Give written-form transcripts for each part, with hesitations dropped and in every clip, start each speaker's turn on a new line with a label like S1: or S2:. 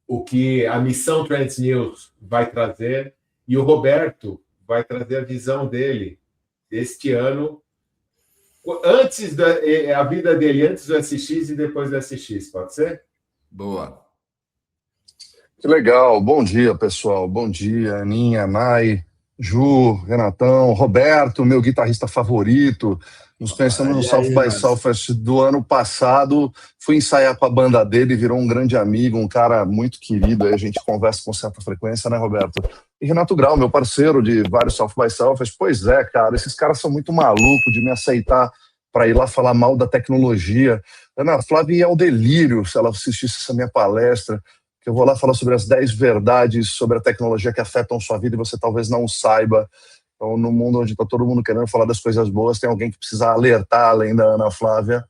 S1: o que a missão Trends News vai trazer, e o Roberto vai trazer a visão dele este ano, a vida dele antes do SX e depois do SX, pode ser?
S2: Boa.
S3: Que legal. Bom dia, pessoal. Bom dia, Aninha, Mai, Ju, Renatão, Roberto, meu guitarrista favorito. Nos conhecemos no South by Southwest do ano passado. Fui ensaiar com a banda dele, virou um grande amigo, um cara muito querido. Aí a gente conversa com certa frequência, né, Roberto? E Renato Grau, meu parceiro de vários South by Southwest. Pois é, cara, esses caras são muito malucos de me aceitar para ir lá falar mal da tecnologia. Ana Flávia é o delírio se ela assistisse essa minha palestra. Eu vou lá falar sobre as 10 verdades sobre a tecnologia que afetam sua vida e você talvez não saiba. Então, no mundo onde está todo mundo querendo falar das coisas boas, tem alguém que precisa alertar, além da Ana Flávia,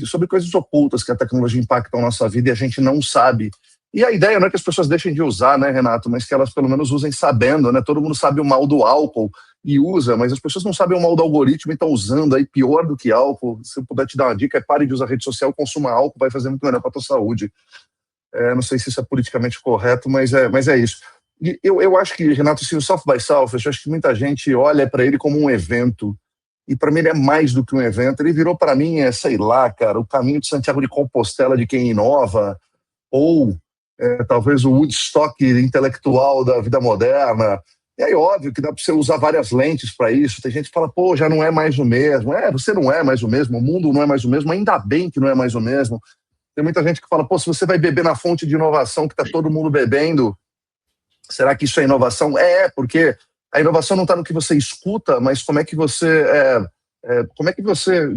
S3: sobre coisas ocultas que a tecnologia impacta a nossa vida e a gente não sabe. E a ideia não é que as pessoas deixem de usar, né, Renato, mas que elas pelo menos usem sabendo, né? Todo mundo sabe o mal do álcool e usa, mas as pessoas não sabem o mal do algoritmo e estão usando aí pior do que álcool. Se eu puder te dar uma dica, pare de usar rede social, consuma álcool, vai fazer muito melhor para a tua saúde. Não sei se isso é politicamente correto, mas é isso. E eu acho que, Renato, assim, o South by Southwest, eu acho que muita gente olha para ele como um evento, e para mim ele é mais do que um evento. Ele virou para mim, sei lá, cara, o caminho de Santiago de Compostela de quem inova, ou talvez o Woodstock intelectual da vida moderna. E aí, óbvio que dá para você usar várias lentes para isso. Tem gente que fala, pô, já não é mais o mesmo. Você não é mais o mesmo, o mundo não é mais o mesmo, ainda bem que não é mais o mesmo. Tem muita gente que fala, pô, se você vai beber na fonte de inovação que está todo mundo bebendo, será que isso é inovação? Porque a inovação não está no que você escuta, mas como é que você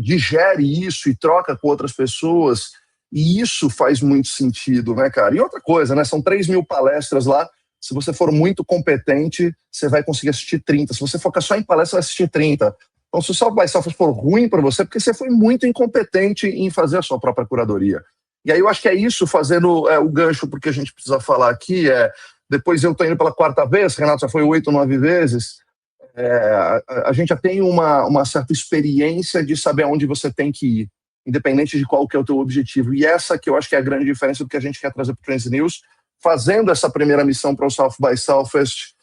S3: digere isso e troca com outras pessoas. E isso faz muito sentido, né, cara? E outra coisa, né? São 3.000 palestras lá. Se você for muito competente, você vai conseguir assistir 30. Se você focar só em palestra, você vai assistir 30. Então, se o South by Southwest for ruim para você, porque você foi muito incompetente em fazer a sua própria curadoria. E aí eu acho que é isso, fazendo o gancho, porque a gente precisa falar aqui, depois eu estou indo pela 4ª vez, Renato já foi 8 ou 9 vezes, a gente já tem uma certa experiência de saber aonde você tem que ir, independente de qual que é o teu objetivo. E essa que eu acho que é a grande diferença do que a gente quer trazer para o Trends News, fazendo essa primeira missão para o South by Southwest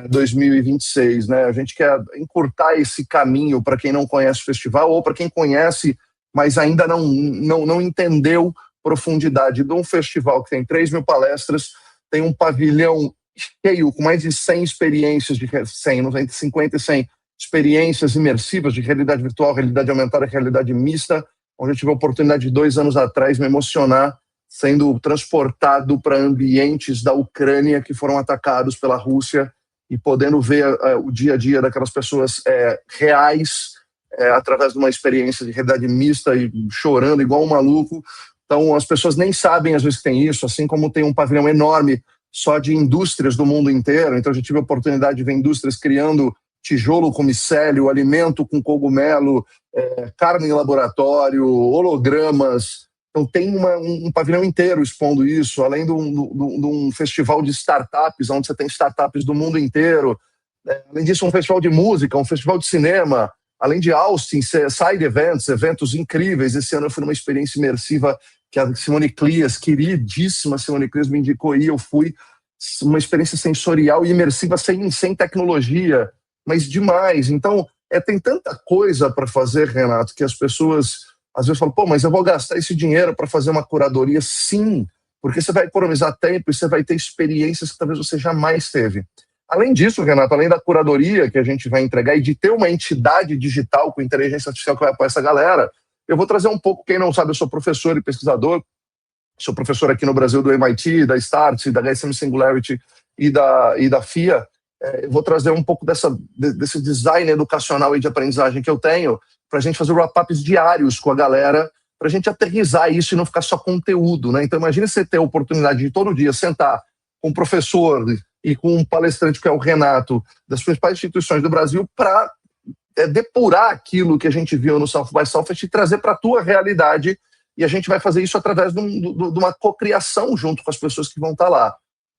S3: 2026. Né? A gente quer encurtar esse caminho para quem não conhece o festival, ou para quem conhece, mas ainda não entendeu profundidade de um festival que tem 3.000 palestras, tem um pavilhão cheio com mais de 100 experiências, entre 50 e 100 experiências imersivas de realidade virtual, realidade aumentada, realidade mista, onde eu tive a oportunidade de 2 anos atrás me emocionar sendo transportado para ambientes da Ucrânia que foram atacados pela Rússia e podendo ver o dia a dia daquelas pessoas reais através de uma experiência de realidade mista e chorando igual um maluco. Então, as pessoas nem sabem, às vezes, que tem isso, assim como tem um pavilhão enorme só de indústrias do mundo inteiro. Então, eu já tive a oportunidade de ver indústrias criando tijolo com micélio, alimento com cogumelo, carne em laboratório, hologramas. Então, tem um pavilhão inteiro expondo isso, além de um festival de startups, onde você tem startups do mundo inteiro. Além disso, um festival de música, um festival de cinema. Além de Austin, side events, eventos incríveis. Esse ano eu fui numa experiência imersiva que a Simone Clias, queridíssima Simone Clias, me indicou e eu fui. Uma experiência sensorial e imersiva sem tecnologia, mas demais. Então, tem tanta coisa para fazer, Renato, que as pessoas às vezes falam, pô, mas eu vou gastar esse dinheiro para fazer uma curadoria? Sim, porque você vai economizar tempo e você vai ter experiências que talvez você jamais teve. Além disso, Renato, além da curadoria que a gente vai entregar e de ter uma entidade digital com inteligência artificial que vai apoiar essa galera, eu vou trazer um pouco, quem não sabe, eu sou professor e pesquisador, sou professor aqui no Brasil do MIT, da Start, da HSM Singularity e da FIA. Eu vou trazer um pouco desse design educacional e de aprendizagem que eu tenho para a gente fazer wrap-ups diários com a galera, para a gente aterrissar isso e não ficar só conteúdo. Né? Então, imagine você ter a oportunidade de todo dia sentar com um professor e com um palestrante que é o Renato, das principais instituições do Brasil, para depurar aquilo que a gente viu no South by Southwest e trazer para a tua realidade. E a gente vai fazer isso através de uma cocriação junto com as pessoas que vão estar lá.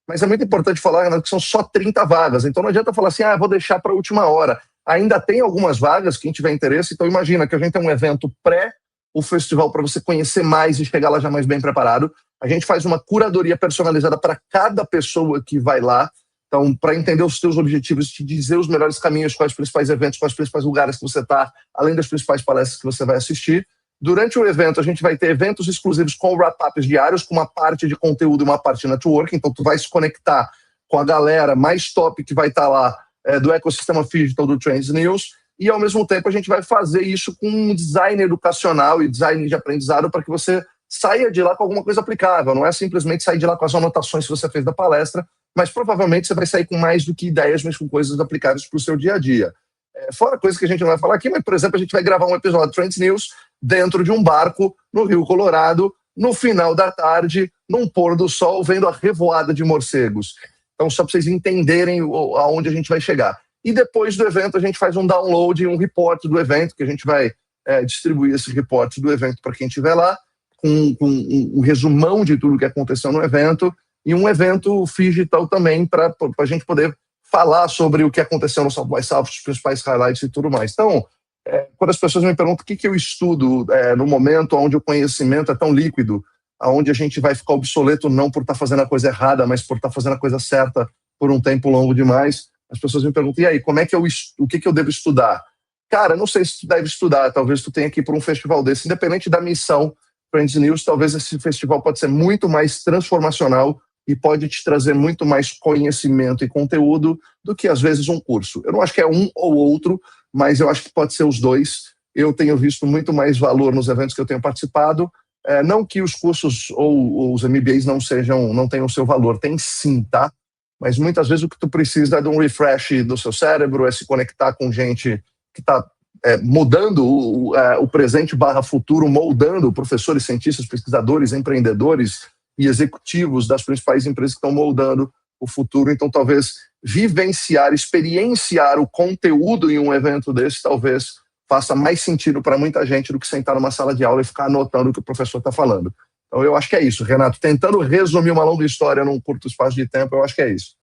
S3: Mas é muito importante falar, Renato, que são só 30 vagas. Então não adianta falar assim, vou deixar para a última hora. Ainda tem algumas vagas, quem tiver interesse. Então imagina que a gente tem um evento pré o festival para você conhecer mais e chegar lá já mais bem preparado. A gente faz uma curadoria personalizada para cada pessoa que vai lá. Então, para entender os seus objetivos, te dizer os melhores caminhos, quais os principais eventos, quais os principais lugares que você está, além das principais palestras que você vai assistir. Durante o evento, a gente vai ter eventos exclusivos com wrap-ups diários, com uma parte de conteúdo e uma parte de networking. Então, tu vai se conectar com a galera mais top que vai estar lá do ecossistema digital do Trends News. E, ao mesmo tempo, a gente vai fazer isso com um design educacional e design de aprendizado para que você saia de lá com alguma coisa aplicável. Não é simplesmente sair de lá com as anotações que você fez da palestra, mas provavelmente você vai sair com mais do que ideias, mas com coisas aplicáveis para o seu dia a dia. Fora coisas que a gente não vai falar aqui, mas, por exemplo, a gente vai gravar um episódio do Trends News dentro de um barco no Rio Colorado, no final da tarde, num pôr do sol, vendo a revoada de morcegos. Então, só para vocês entenderem aonde a gente vai chegar. E depois do evento, a gente faz um download e um report do evento, que a gente vai distribuir esse report do evento para quem estiver lá, com um resumão de tudo que aconteceu no evento, e um evento digital também para a gente poder falar sobre o que aconteceu no South by South, os principais highlights e tudo mais. Então, quando as pessoas me perguntam o que eu estudo no momento onde o conhecimento é tão líquido, onde a gente vai ficar obsoleto não por estar fazendo a coisa errada, mas por estar fazendo a coisa certa por um tempo longo demais, as pessoas me perguntam, e aí, o que eu devo estudar? Cara, não sei se tu deve estudar, talvez tu tenha que ir para um festival desse, independente da missão Trends News, talvez esse festival pode ser muito mais transformacional e pode te trazer muito mais conhecimento e conteúdo do que, às vezes, um curso. Eu não acho que é um ou outro, mas eu acho que pode ser os dois. Eu tenho visto muito mais valor nos eventos que eu tenho participado. Não que os cursos ou os MBAs não tenham seu valor, tem sim, tá? Mas muitas vezes o que tu precisa é de um refresh do seu cérebro, é se conectar com gente que está mudando o presente / futuro, moldando professores, cientistas, pesquisadores, empreendedores e executivos das principais empresas que estão moldando o futuro. Então, talvez vivenciar, experienciar o conteúdo em um evento desse, talvez faça mais sentido para muita gente do que sentar numa sala de aula e ficar anotando o que o professor está falando. Então, eu acho que é isso, Renato. Tentando resumir uma longa história num curto espaço de tempo, eu acho que é isso.